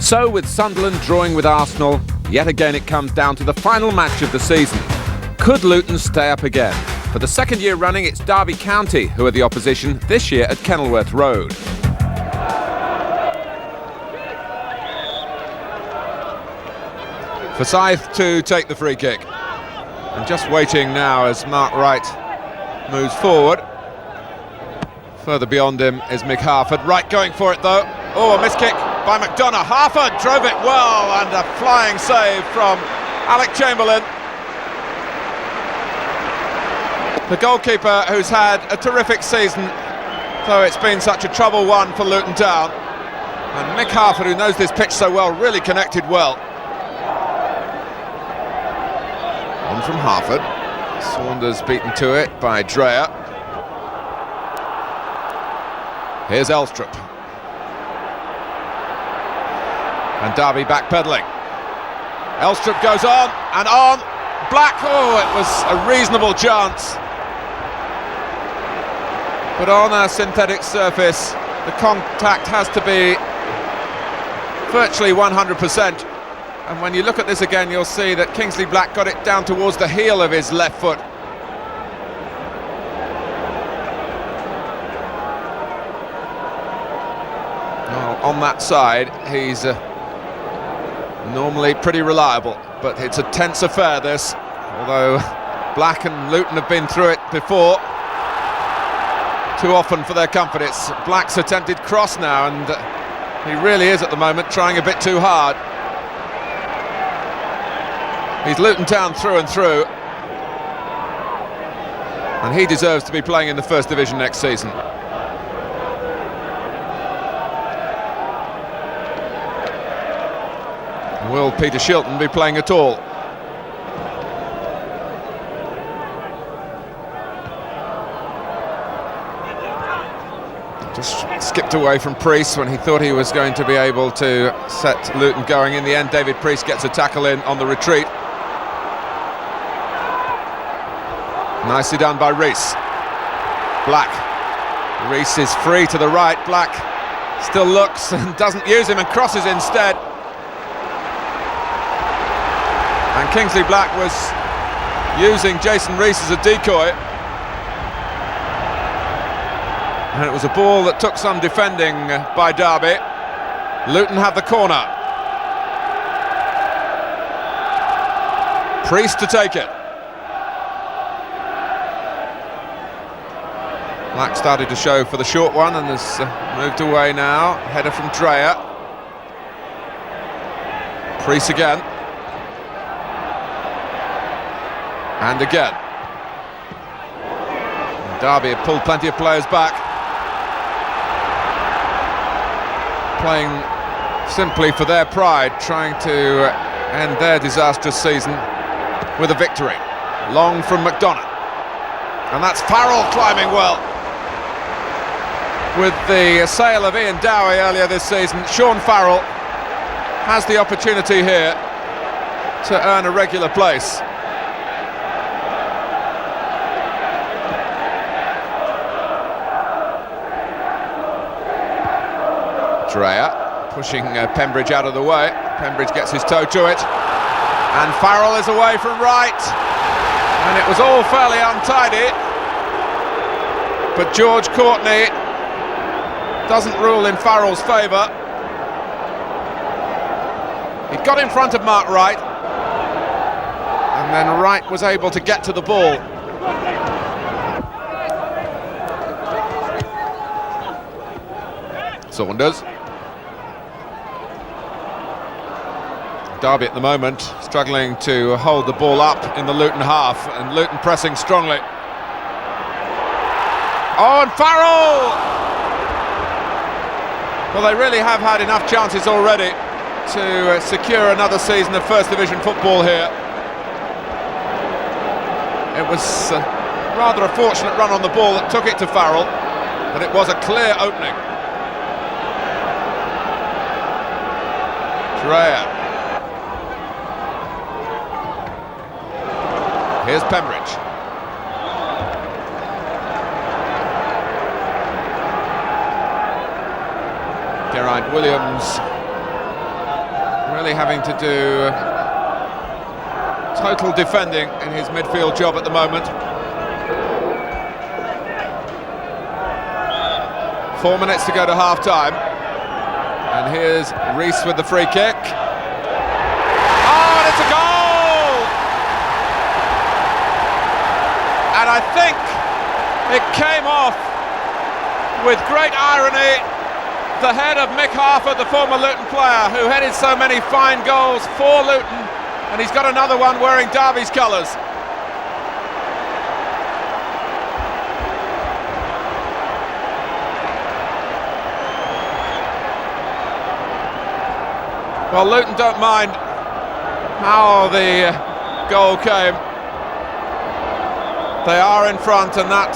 So, with Sunderland drawing with Arsenal, yet again it comes down to the final match of the season. Could Luton stay up again? For the second year running, it's Derby County who are the opposition, this year at Kenilworth Road. Forsyth to take the free kick. And just waiting now as Mark Wright moves forward. Further beyond him is Mick Harford. Wright going for it though. Oh, a missed kick by McDonough. Harford drove it well, and a flying save from Alec Chamberlain. The goalkeeper who's had a terrific season, though it's been such a trouble one for Luton Town. And Mick Harford, who knows this pitch so well, really connected well. On from Harford. Saunders beaten to it by Dreyer. Here's Elstrup. And Derby backpedaling. Elstrup goes on and on. Black, oh, it was a reasonable chance. But on a synthetic surface, the contact has to be virtually 100%. And when you look at this again, you'll see that Kingsley Black got it down towards the heel of his left foot. Well, on that side, he's normally pretty reliable, but it's a tense affair, this. Although Black and Luton have been through it before, too often for their comfort. It's Black's attempted cross now, and he really is at the moment trying a bit too hard. He's Luton Town through and through, and he deserves to be playing in the First Division next season. Will Peter Shilton be playing at all? Just skipped away from Priest when he thought he was going to be able to set Luton going. In the end, David Priest gets a tackle in on the retreat. Nicely done by Rees. Black. Rees is free to the right. Black still looks and doesn't use him and crosses instead. And Kingsley Black was using Jason Rees as a decoy. And it was a ball that took some defending by Derby. Luton have the corner. Priest to take it. Black started to show for the short one and has moved away now. Header from Dreyer. Priest again. And again. Derby have pulled plenty of players back. Playing simply for their pride, trying to end their disastrous season with a victory. Long from McDonough. And that's Farrell climbing well. With the sale of Ian Dowie earlier this season, Sean Farrell has the opportunity here to earn a regular place. Dreyer pushing Pembridge out of the way. Pembridge gets his toe to it, and Farrell is away from right, and it was all fairly untidy, but George Courtney doesn't rule in Farrell's favour. He got in front of Mark Wright, and then Wright was able to get to the ball. Saunders. Derby at the moment struggling to hold the ball up in the Luton half, and Luton pressing strongly. Oh, and Farrell! Well, they really have had enough chances already to secure another season of First Division football here. It was rather a fortunate run on the ball that took it to Farrell, but it was a clear opening. Dreyer. Here's Pembridge. Geraint Williams really having to do total defending in his midfield job at the moment. 4 minutes to go to half-time. And here's Rees with the free kick. Oh, and it's a goal! And I think it came off with great irony the head of Mick Harford, the former Luton player, who headed so many fine goals for Luton, and he's got another one wearing Derby's colours. Well, Luton don't mind how the goal came. They are in front, and that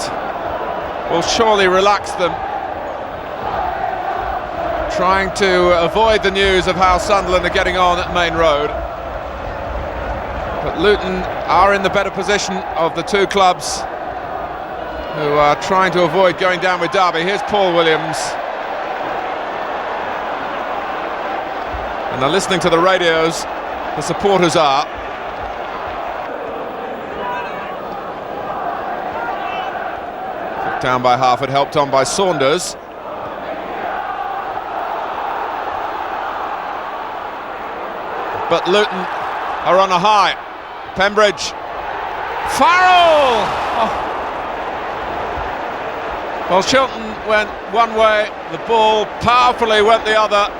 will surely relax them. Trying to avoid the news of how Sunderland are getting on at Main Road. But Luton are in the better position of the two clubs who are trying to avoid going down with Derby. Here's Paul Williams. And they're listening to the radios, the supporters are. Took down by Harford, helped on by Saunders. But Luton are on a high. Pembridge. Farrell! Oh. Well, Chilton went one way, the ball powerfully went the other.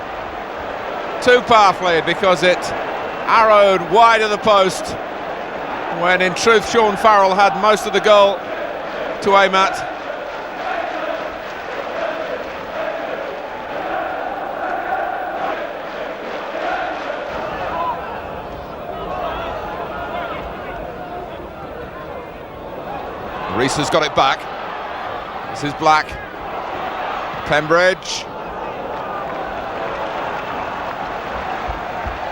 Too powerfully, because it arrowed wide of the post, when in truth Sean Farrell had most of the goal to aim at. Rees has got it back. This is Black. Pembridge.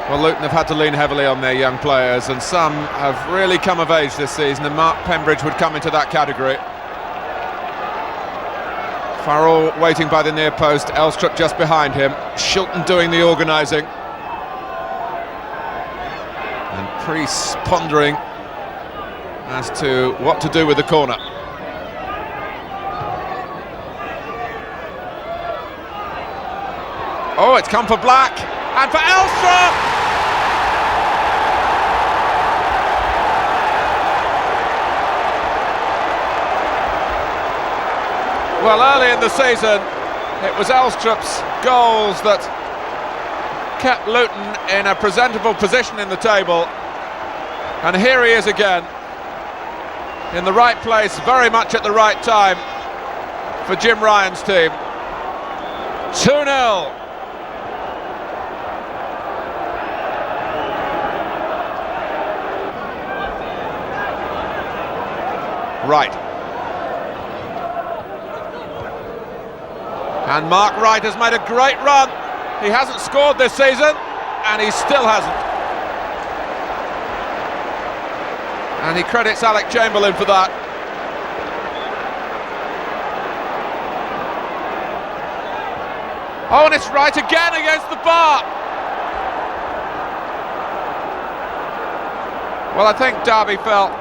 Well, Luton have had to lean heavily on their young players, and some have really come of age this season, and Mark Pembridge would come into that category. Farrell waiting by the near post, Elstrup just behind him, Shilton doing the organising. And Priest pondering as to what to do with the corner. Oh, it's come for Black, and for Elstrup! Well, early in the season, it was Elstrup's goals that kept Luton in a presentable position in the table. And here he is again, in the right place, very much at the right time for Jim Ryan's team. 2-0. Right. And Mark Wright has made a great run. He hasn't scored this season, and he still hasn't. And he credits Alec Chamberlain for that. Oh, and it's Wright again against the bar. Well, I think Derby felt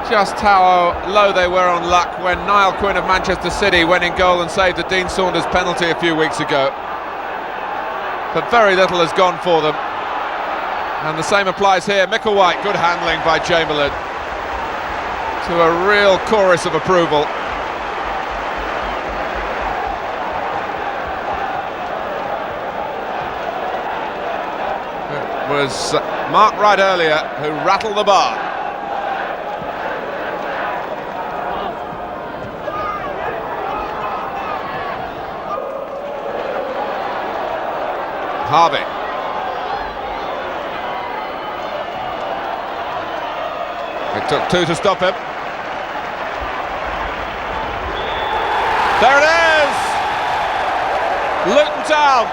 just how low they were on luck when Niall Quinn of Manchester City went in goal and saved the Dean Saunders penalty a few weeks ago. But very little has gone for them. And the same applies here. Micklewhite, good handling by Chamberlain. To a real chorus of approval. It was Mark Wright earlier who rattled the bar. Harvey. It took two to stop him. There it is! Luton Town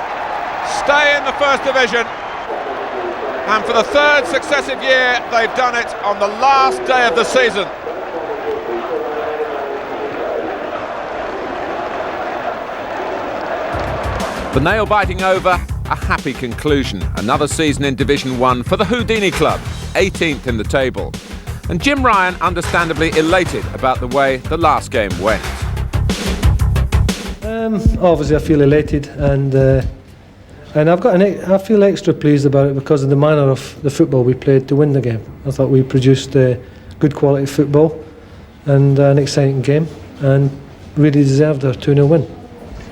stay in the First Division, and for the third successive year they've done it on the last day of the season. The nail-biting over a happy conclusion. Another season in Division 1 for the Houdini Club, 18th in the table. And Jim Ryan understandably elated about the way the last game went. Obviously I feel elated, and I feel extra pleased about it because of the manner of the football we played to win the game. I thought we produced good quality football and an exciting game, and really deserved our 2-0 win.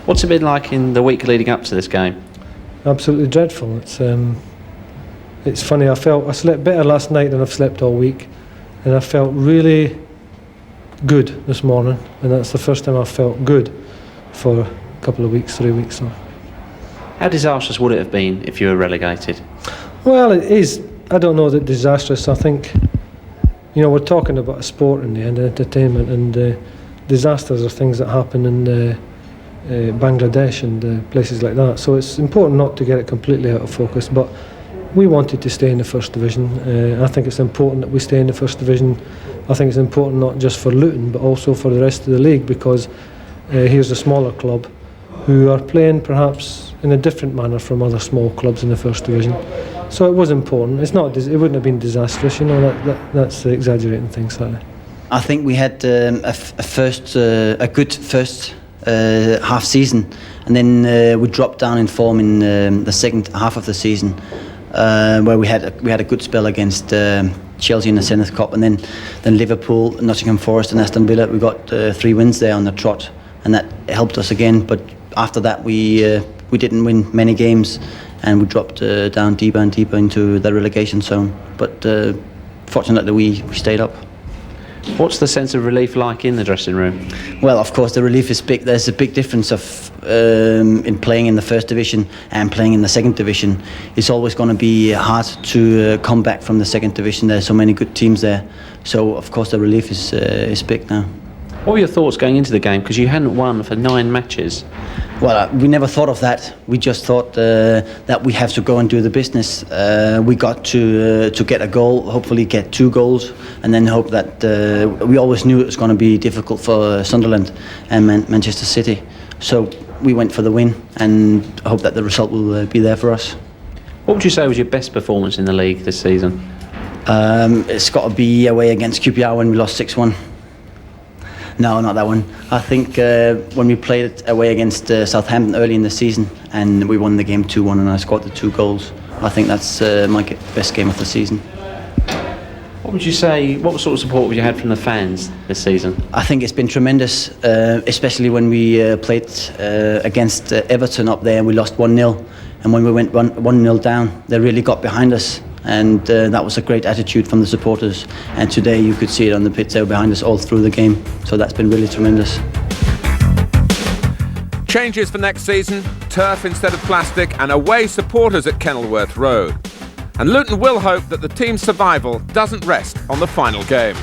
What's it been like in the week leading up to this game? Absolutely dreadful. It's funny, I slept better last night than I've slept all week, and I felt really good this morning, and that's the first time I've felt good for a couple of weeks, 3 weeks now. How disastrous would it have been if you were relegated? Well, it is. I don't know that disastrous. I think, we're talking about a sport in the end, entertainment, and disasters are things that happen in Bangladesh and places like that. So it's important not to get it completely out of focus, but we wanted to stay in the First Division. I think it's important that we stay in the First Division. I think it's important not just for Luton, but also for the rest of the league, because here's a smaller club who are playing perhaps in a different manner from other small clubs in the First Division. So it was important. It wouldn't have been disastrous, that's exaggerating things slightly. I think we had a good first half season, and then we dropped down in form in the second half of the season, where we had a good spell against Chelsea in the Zenith Cup, and then Liverpool, Nottingham Forest and Aston Villa. We got 3 wins there on the trot, and that helped us again. But after that we didn't win many games, and we dropped down deeper and deeper into the relegation zone. But fortunately we stayed up. What's the sense of relief like in the dressing room? Well, of course, the relief is big. There's a big difference in playing in the First Division and playing in the Second Division. It's always going to be hard to come back from the Second Division. There's so many good teams there. So, of course, the relief is big now. What were your thoughts going into the game? Because you hadn't won for 9 matches. Well, we never thought of that. We just thought that we have to go and do the business. We got to get a goal, hopefully get 2 goals, and then hope that we always knew it was going to be difficult for Sunderland and Manchester City. So we went for the win and hope that the result will be there for us. What would you say was your best performance in the league this season? It's got to be away against QPR when we lost 6-1. No, not that one. I think when we played away against Southampton early in the season and we won the game 2-1 and I scored the 2 goals, I think that's my best game of the season. What would you say, what sort of support have you had from the fans this season? I think it's been tremendous, especially when we played against Everton up there and we lost 1-0. And when we went 1-0 down, they really got behind us. And that was a great attitude from the supporters, and today you could see it on the pitch. They were behind us all through the game, so that's been really tremendous. Changes for next season, turf instead of plastic, and away supporters at Kenilworth Road. And Luton will hope that the team's survival doesn't rest on the final game.